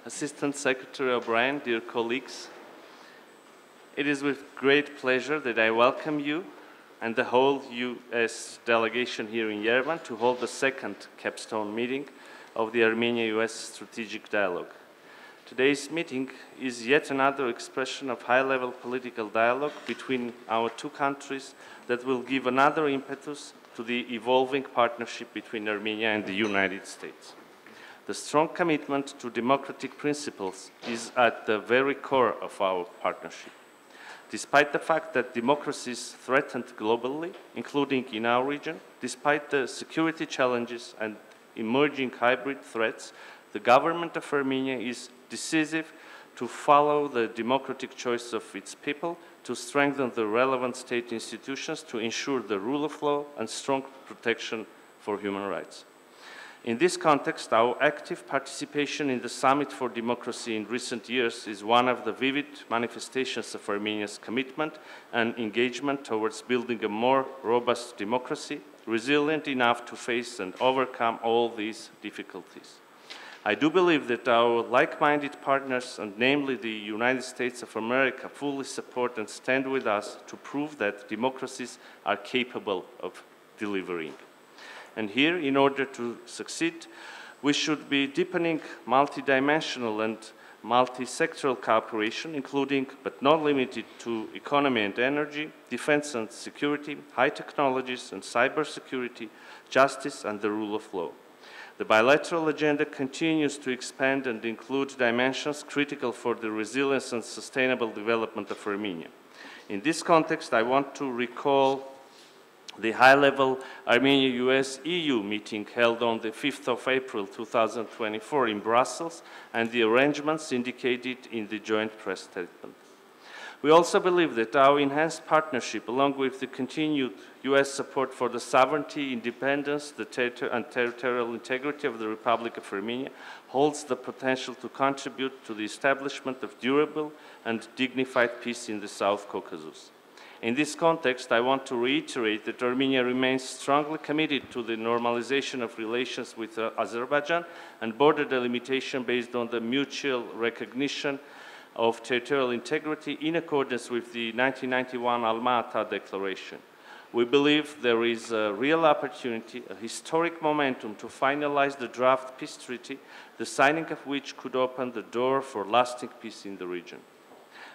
Assistant Secretary O'Brien, dear colleagues, it is with great pleasure that I welcome you and the whole U.S. delegation here in Yerevan to hold the second capstone meeting of the Armenia-US Strategic Dialogue. Today's meeting is yet another expression of high-level political dialogue between our two countries that will give another impetus to the evolving partnership between Armenia and the United States. The strong commitment to democratic principles is at the very core of our partnership. Despite the fact that democracy is threatened globally, including in our region, despite the security challenges and emerging hybrid threats, the government of Armenia is decisive to follow the democratic choice of its people, to strengthen the relevant state institutions, to ensure the rule of law and strong protection for human rights. In this context, our active participation in the Summit for Democracy in recent years is one of the vivid manifestations of Armenia's commitment and engagement towards building a more robust democracy, resilient enough to face and overcome all these difficulties. I do believe that our like-minded partners, and namely the United States of America, fully support and stand with us to prove that democracies are capable of delivering. And here, in order to succeed, we should be deepening multidimensional and multi-sectoral cooperation, including but not limited to economy and energy, defense and security, high technologies and cybersecurity, justice and the rule of law. The bilateral agenda continues to expand and include dimensions critical for the resilience and sustainable development of Armenia. In this context, I want to recall the high-level Armenia-US-EU meeting held on the 5th of April 2024 in Brussels and the arrangements indicated in the joint press statement. We also believe that our enhanced partnership, along with the continued US support for the sovereignty, independence, and territorial integrity of the Republic of Armenia, holds the potential to contribute to the establishment of durable and dignified peace in the South Caucasus. In this context, I want to reiterate that Armenia remains strongly committed to the normalization of relations with Azerbaijan and border delimitation based on the mutual recognition of territorial integrity in accordance with the 1991 Alma-Ata Declaration. We believe there is a real opportunity, a historic momentum to finalize the draft peace treaty, the signing of which could open the door for lasting peace in the region.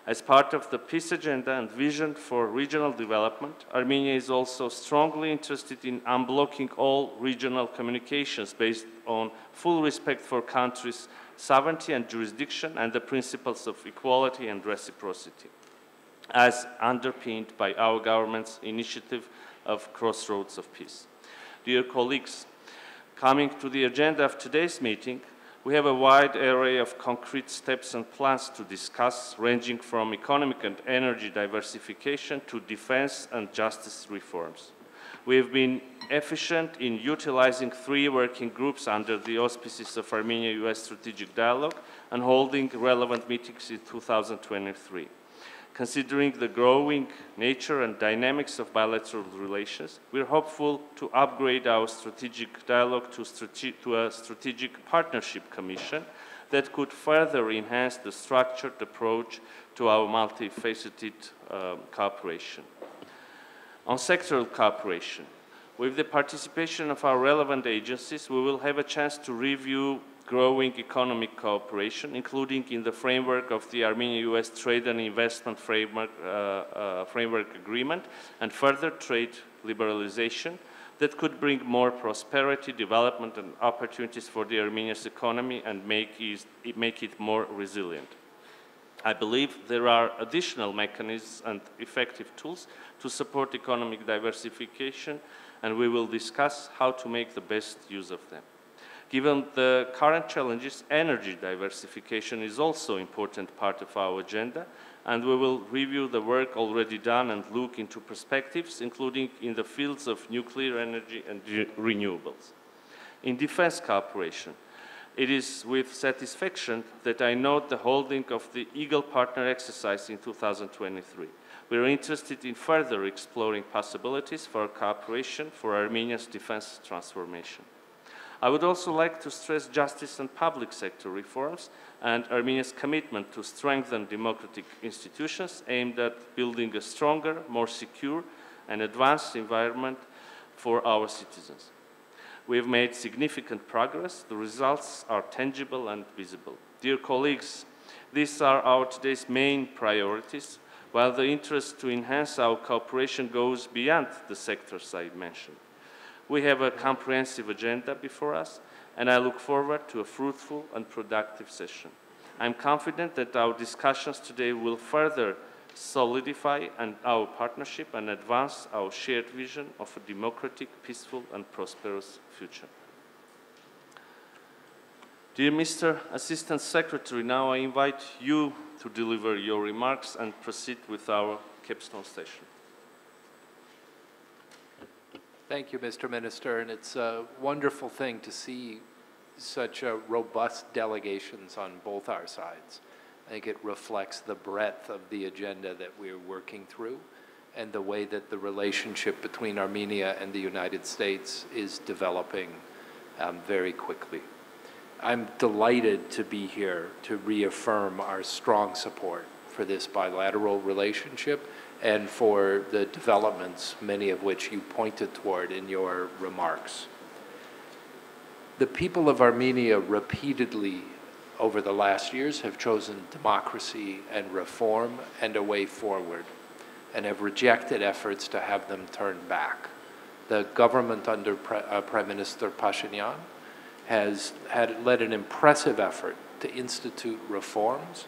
As part of the peace agenda and vision for regional development, Armenia is also strongly interested in unblocking all regional communications based on full respect for countries' sovereignty and jurisdiction and the principles of equality and reciprocity, as underpinned by our government's initiative of Crossroads of Peace. Dear colleagues, coming to the agenda of today's meeting, we have a wide array of concrete steps and plans to discuss, ranging from economic and energy diversification to defense and justice reforms. We have been efficient in utilizing 3 working groups under the auspices of Armenia-US Strategic Dialogue and holding relevant meetings in 2023. Considering the growing nature and dynamics of bilateral relations, we are hopeful to upgrade our strategic dialogue to a strategic partnership commission that could further enhance the structured approach to our multifaceted cooperation. On sectoral cooperation, with the participation of our relevant agencies, we will have a chance to review growing economic cooperation, including in the framework of the Armenia-US Trade and Investment Framework Agreement and further trade liberalization that could bring more prosperity, development, and opportunities for the Armenia's economy and make it more resilient. I believe there are additional mechanisms and effective tools to support economic diversification, and we will discuss how to make the best use of them. Given the current challenges, energy diversification is also an important part of our agenda, and we will review the work already done and look into perspectives, including in the fields of nuclear energy and renewables. In defense cooperation, it is with satisfaction that I note the holding of the Eagle Partner exercise in 2023. We are interested in further exploring possibilities for cooperation for Armenia's defense transformation. I would also like to stress justice and public sector reforms and Armenia's commitment to strengthen democratic institutions aimed at building a stronger, more secure, and advanced environment for our citizens. We have made significant progress. The results are tangible and visible. Dear colleagues, these are our today's main priorities, while the interest to enhance our cooperation goes beyond the sectors I mentioned. We have a comprehensive agenda before us, and I look forward to a fruitful and productive session. I'm confident that our discussions today will further solidify our partnership and advance our shared vision of a democratic, peaceful, and prosperous future. Dear Mr. Assistant Secretary, now I invite you to deliver your remarks and proceed with our capstone session. Thank you, Mr. Minister, and it's a wonderful thing to see such robust delegations on both our sides. I think it reflects the breadth of the agenda that we're working through and the way that the relationship between Armenia and the United States is developing very quickly. I'm delighted to be here to reaffirm our strong support for this bilateral relationship and for the developments, many of which you pointed toward in your remarks. The people of Armenia repeatedly over the last years have chosen democracy and reform and a way forward, and have rejected efforts to have them turned back. The government under Prime Minister Pashinyan has led an impressive effort to institute reforms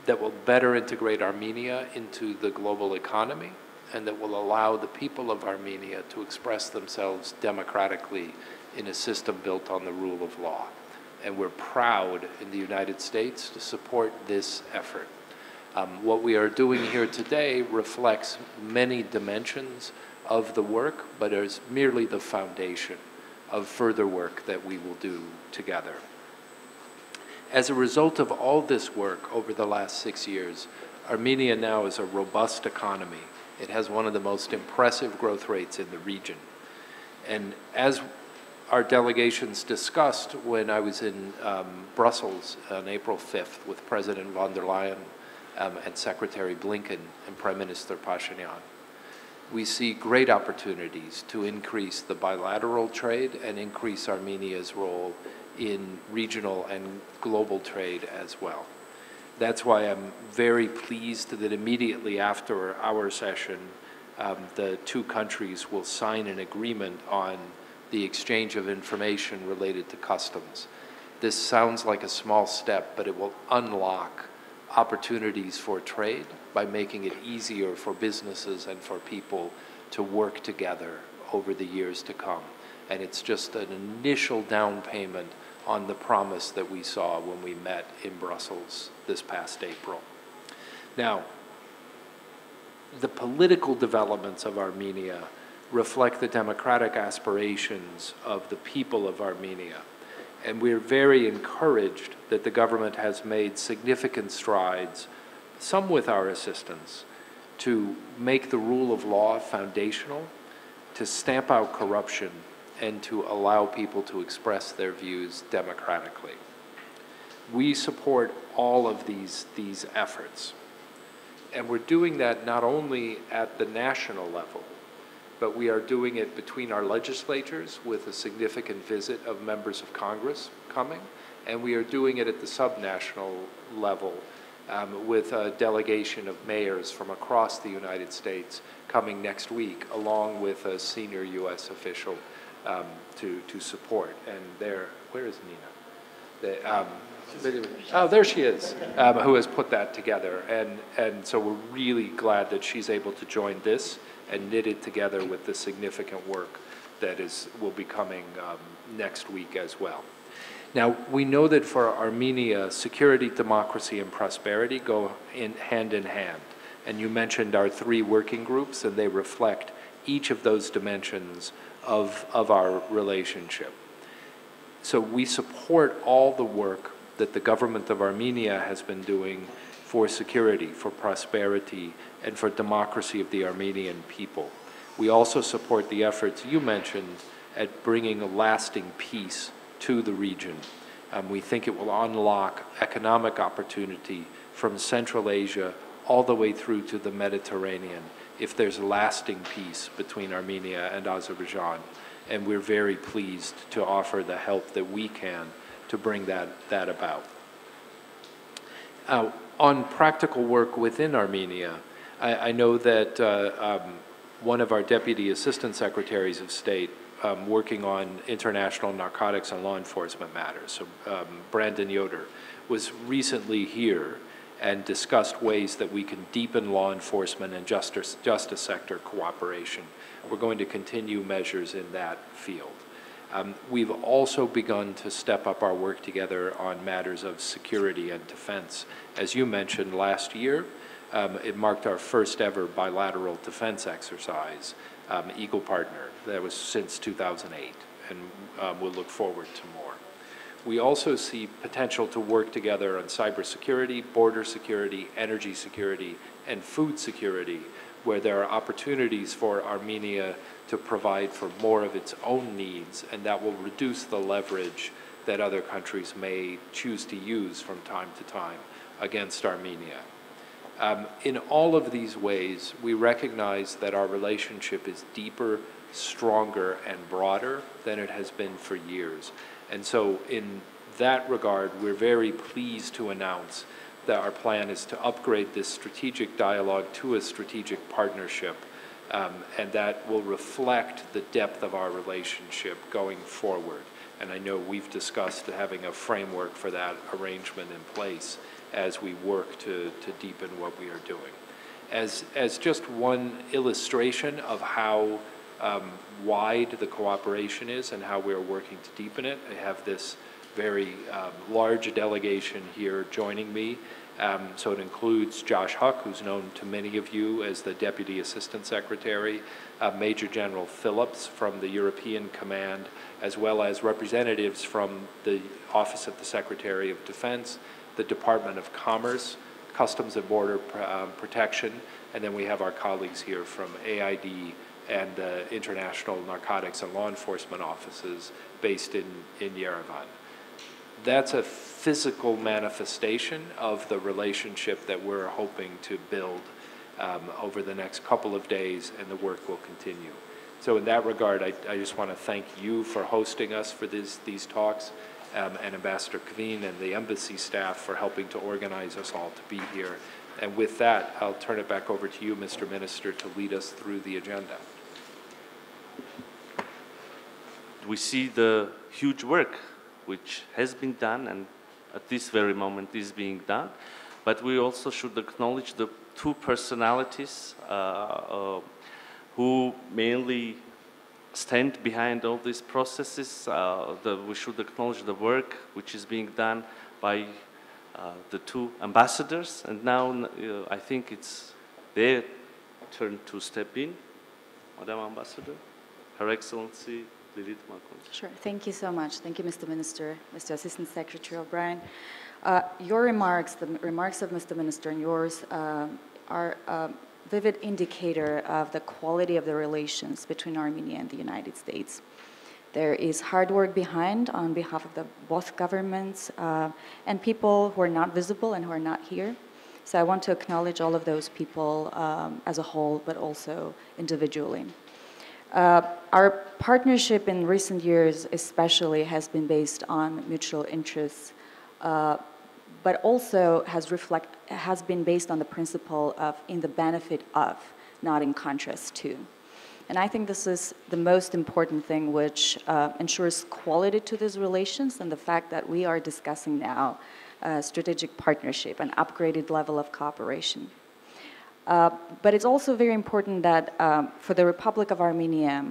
that will better integrate Armenia into the global economy and that will allow the people of Armenia to express themselves democratically in a system built on the rule of law. And we're proud in the United States to support this effort. What we are doing here today reflects many dimensions of the work, but is merely the foundation of further work that we will do together. As a result of all this work over the last 6 years, Armenia now is a robust economy. It has one of the most impressive growth rates in the region. And as our delegations discussed when I was in Brussels on April 5th with President von der Leyen and Secretary Blinken and Prime Minister Pashinyan, we see great opportunities to increase the bilateral trade and increase Armenia's role in regional and global trade as well. That's why I'm very pleased that immediately after our session, the two countries will sign an agreement on the exchange of information related to customs. This sounds like a small step, but it will unlock opportunities for trade by making it easier for businesses and for people to work together over the years to come. And it's just an initial down payment on the promise that we saw when we met in Brussels this past April. Now, the political developments of Armenia reflect the democratic aspirations of the people of Armenia. And we're very encouraged that the government has made significant strides, some with our assistance, to make the rule of law foundational, to stamp out corruption, and to allow people to express their views democratically. We support all of these efforts. And we're doing that not only at the national level, but we are doing it between our legislatures with a significant visit of members of Congress coming, and we are doing it at the subnational level with a delegation of mayors from across the United States coming next week, along with a senior U.S. official to support. And where is Nina? Oh, there she is, who has put that together. And so we're really glad that she's able to join this and knit it together with the significant work that will be coming next week as well. Now, we know that for Armenia, security, democracy, and prosperity go hand in hand. And you mentioned our 3 working groups, and they reflect each of those dimensions of our relationship. So we support all the work that the government of Armenia has been doing for security, for prosperity, and for democracy of the Armenian people. We also support the efforts you mentioned at bringing a lasting peace to the region. We think it will unlock economic opportunity from Central Asia all the way through to the Mediterranean if there's lasting peace between Armenia and Azerbaijan. And we're very pleased to offer the help that we can to bring that about. On practical work within Armenia, I know that one of our Deputy Assistant Secretaries of State working on international narcotics and law enforcement matters, so Brandon Yoder, was recently here and discussed ways that we can deepen law enforcement and justice sector cooperation. We're going to continue measures in that field. We've also begun to step up our work together on matters of security and defense. As you mentioned, last year, it marked our first ever bilateral defense exercise, Eagle Partner. That was since 2008, and we'll look forward to more. We also see potential to work together on cybersecurity, border security, energy security, and food security, where there are opportunities for Armenia to provide for more of its own needs, and that will reduce the leverage that other countries may choose to use from time to time against Armenia. In all of these ways, we recognize that our relationship is deeper, stronger, and broader than it has been for years. And so in that regard, we're very pleased to announce that our plan is to upgrade this strategic dialogue to a strategic partnership, and that will reflect the depth of our relationship going forward. And I know we've discussed having a framework for that arrangement in place as we work to deepen what we are doing. As just one illustration of how wide the cooperation is and how we're working to deepen it, I have this very large delegation here joining me. So it includes Josh Huck, who's known to many of you as the Deputy Assistant Secretary, Major General Phillips from the European Command, as well as representatives from the Office of the Secretary of Defense, the Department of Commerce, Customs and Border Protection, and then we have our colleagues here from AID and the International Narcotics and Law Enforcement Offices based in Yerevan. That's a physical manifestation of the relationship that we're hoping to build over the next couple of days, and the work will continue. So in that regard, I just want to thank you for hosting us for these talks, and Ambassador Kveen and the embassy staff for helping to organize us all to be here. And with that, I'll turn it back over to you, Mr. Minister, to lead us through the agenda. We see the huge work which has been done and at this very moment is being done, but we also should acknowledge the two personalities who mainly stand behind all these processes. We should acknowledge the work which is being done by the two ambassadors, and now I think it's their turn to step in. Madam Ambassador, Her Excellency, Sure. Thank you so much. Thank you, Mr. Minister, Mr. Assistant Secretary O'Brien. Your remarks, the remarks of Mr. Minister and yours, are a vivid indicator of the quality of the relations between Armenia and the United States. There is hard work behind on behalf of both governments and people who are not visible and who are not here. So I want to acknowledge all of those people as a whole, but also individually. Our partnership in recent years especially has been based on mutual interests, but also has been based on the principle of in the benefit of, not in contrast to. And I think this is the most important thing which ensures quality to these relations, and the fact that we are discussing now strategic partnership, an upgraded level of cooperation. But it's also very important that for the Republic of Armenia,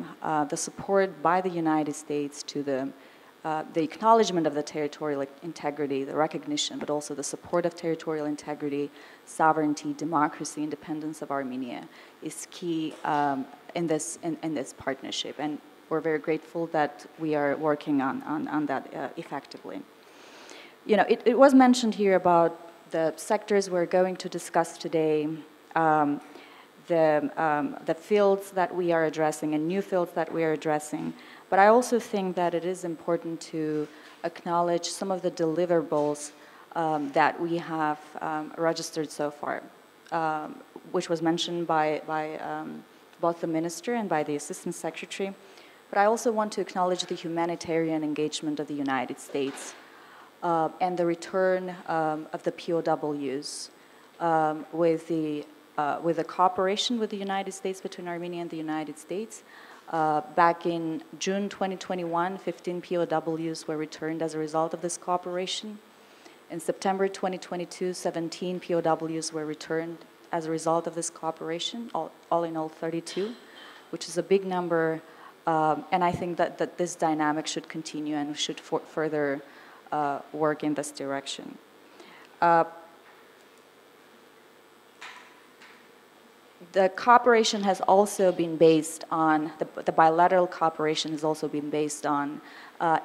the support by the United States to the acknowledgement of the territorial integrity, the recognition, but also the support of territorial integrity, sovereignty, democracy, independence of Armenia is key in this partnership. And we're very grateful that we are working on that effectively. You know, it was mentioned here about the sectors we're going to discuss today, the fields that we are addressing and new fields that we are addressing. But I also think that it is important to acknowledge some of the deliverables that we have registered so far, which was mentioned by both the Minister and by the Assistant Secretary. But I also want to acknowledge the humanitarian engagement of the United States and the return of the POWs with the cooperation with the United States, between Armenia and the United States. Back in June 2021, 15 POWs were returned as a result of this cooperation. In September 2022, 17 POWs were returned as a result of this cooperation, all in all 32, which is a big number. And I think that this dynamic should continue and we should further work in this direction. The cooperation has also been based on, the bilateral cooperation has also been based on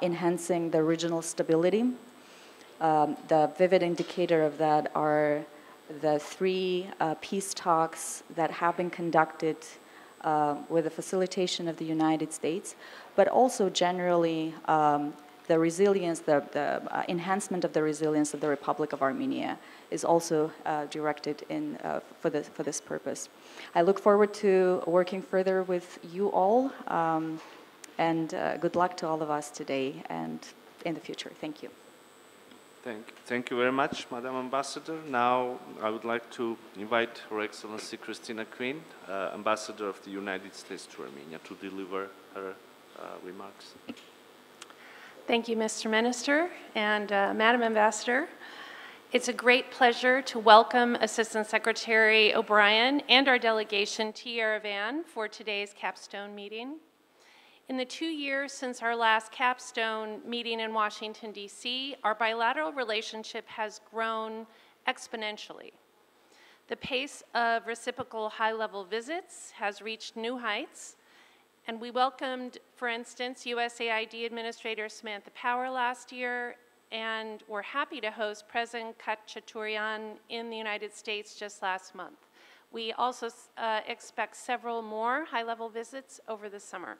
enhancing the regional stability. The vivid indicator of that are the 3 peace talks that have been conducted with the facilitation of the United States, but also generally the resilience, the enhancement of the resilience of the Republic of Armenia is also directed in, for this purpose. I look forward to working further with you all, and good luck to all of us today and in the future. Thank you. Thank you very much, Madam Ambassador. Now I would like to invite Her Excellency Christina Quinn, Ambassador of the United States to Armenia, to deliver her remarks. Thank you, Mr. Minister and Madam Ambassador. It's a great pleasure to welcome Assistant Secretary O'Brien and our delegation to Yerevan for today's capstone meeting. In the 2 years since our last capstone meeting in Washington, D.C., our bilateral relationship has grown exponentially. The pace of reciprocal high-level visits has reached new heights, and we welcomed, for instance, USAID Administrator Samantha Power last year, and we're happy to host President Khatchaturian in the United States just last month. We also expect several more high-level visits over the summer.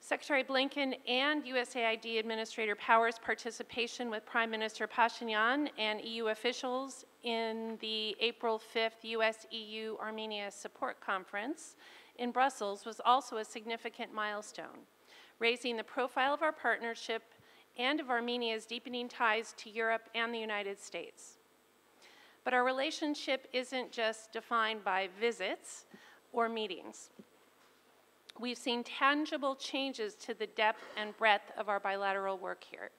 Secretary Blinken and USAID Administrator Power's participation with Prime Minister Pashinyan and EU officials in the April 5th US-EU-Armenia Support Conference in Brussels was also a significant milestone, raising the profile of our partnership and of Armenia's deepening ties to Europe and the United States. But our relationship isn't just defined by visits or meetings. We've seen tangible changes to the depth and breadth of our bilateral work here.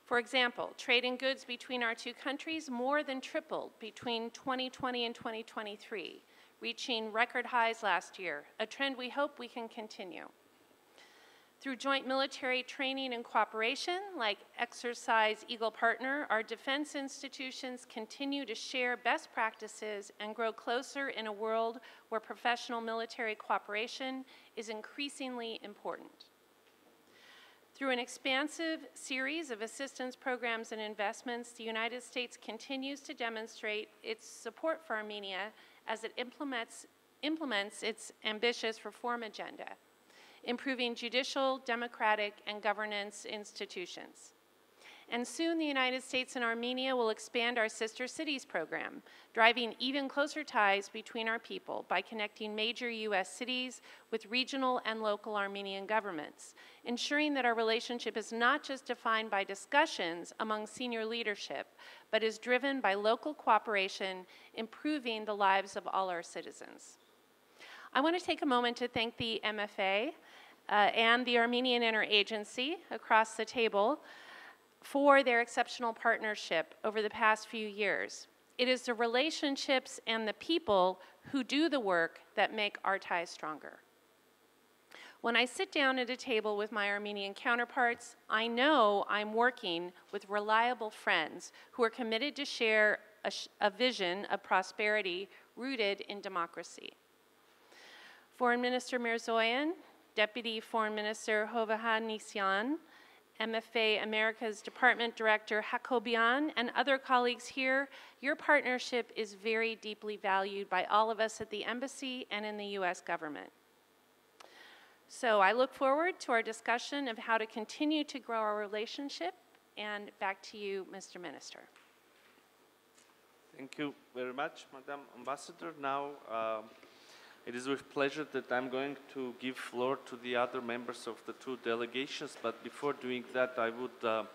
For example, trade in goods between our two countries more than tripled between 2020 and 2023, reaching record highs last year, a trend we hope we can continue. Through joint military training and cooperation, like Exercise Eagle Partner, our defense institutions continue to share best practices and grow closer in a world where professional military cooperation is increasingly important. Through an expansive series of assistance programs and investments, the United States continues to demonstrate its support for Armenia as it implements its ambitious reform agenda, improving judicial, democratic, and governance institutions. And soon the United States and Armenia will expand our Sister Cities program, driving even closer ties between our people by connecting major U.S. cities with regional and local Armenian governments, ensuring that our relationship is not just defined by discussions among senior leadership, but is driven by local cooperation, improving the lives of all our citizens. I want to take a moment to thank the MFA and the Armenian Interagency across the table for their exceptional partnership over the past few years. It is the relationships and the people who do the work that make our ties stronger. When I sit down at a table with my Armenian counterparts, I know I'm working with reliable friends who are committed to share a vision of prosperity rooted in democracy. Foreign Minister Mirzoyan, Deputy Foreign Minister Hovhannisyan, MFA America's Department Director Hakobian, and other colleagues here, your partnership is very deeply valued by all of us at the Embassy and in the U.S. government. So I look forward to our discussion of how to continue to grow our relationship. And back to you, Mr. Minister. Thank you very much, Madam Ambassador. Now, it is with pleasure that I'm going to give floor to the other members of the two delegations, but before doing that, I would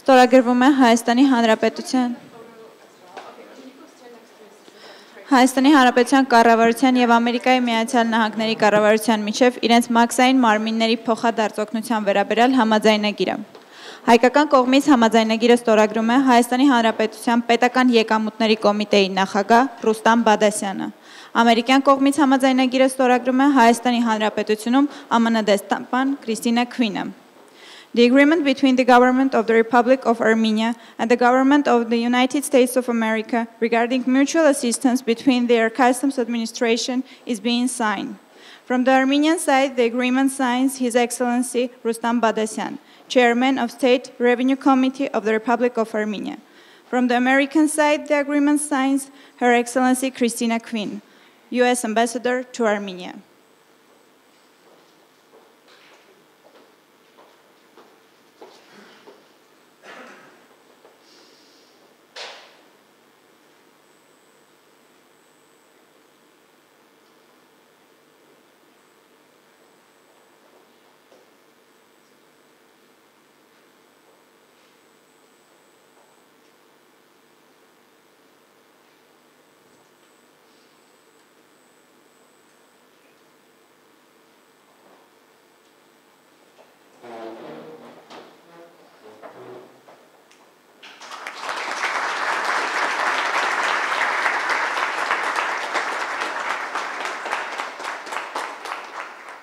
Ստորագրվում է Հայաստանի Հանրապետության կառավարության եւ Ամերիկայի Միացյալ Նահանգների կառավարության միջև իրենց մաքսային մարմինների փոխադարձօգնության վերաբերյալ համաձայնագիրը։ Հայկական կողմից համաձայնագիրը ստորագրում է Հայաստանի Հանրապետության պետական եկամուտների կոմիտեի նախագահ Ռուստամ Բադասյանը։ Ամերիկյան կողմից համաձայնագիրը ստորագրում է Հայաստանի Հանրապետությունում ԱՄՆ դեսպան Քրիստինա Քվինը։ The agreement between the government of the Republic of Armenia and the government of the United States of America regarding mutual assistance between their customs administration is being signed. From the Armenian side, the agreement signs His Excellency Rustam Badasyan, Chairman of State Revenue Committee of the Republic of Armenia. From the American side, the agreement signs Her Excellency Christina Quinn, U.S. Ambassador to Armenia.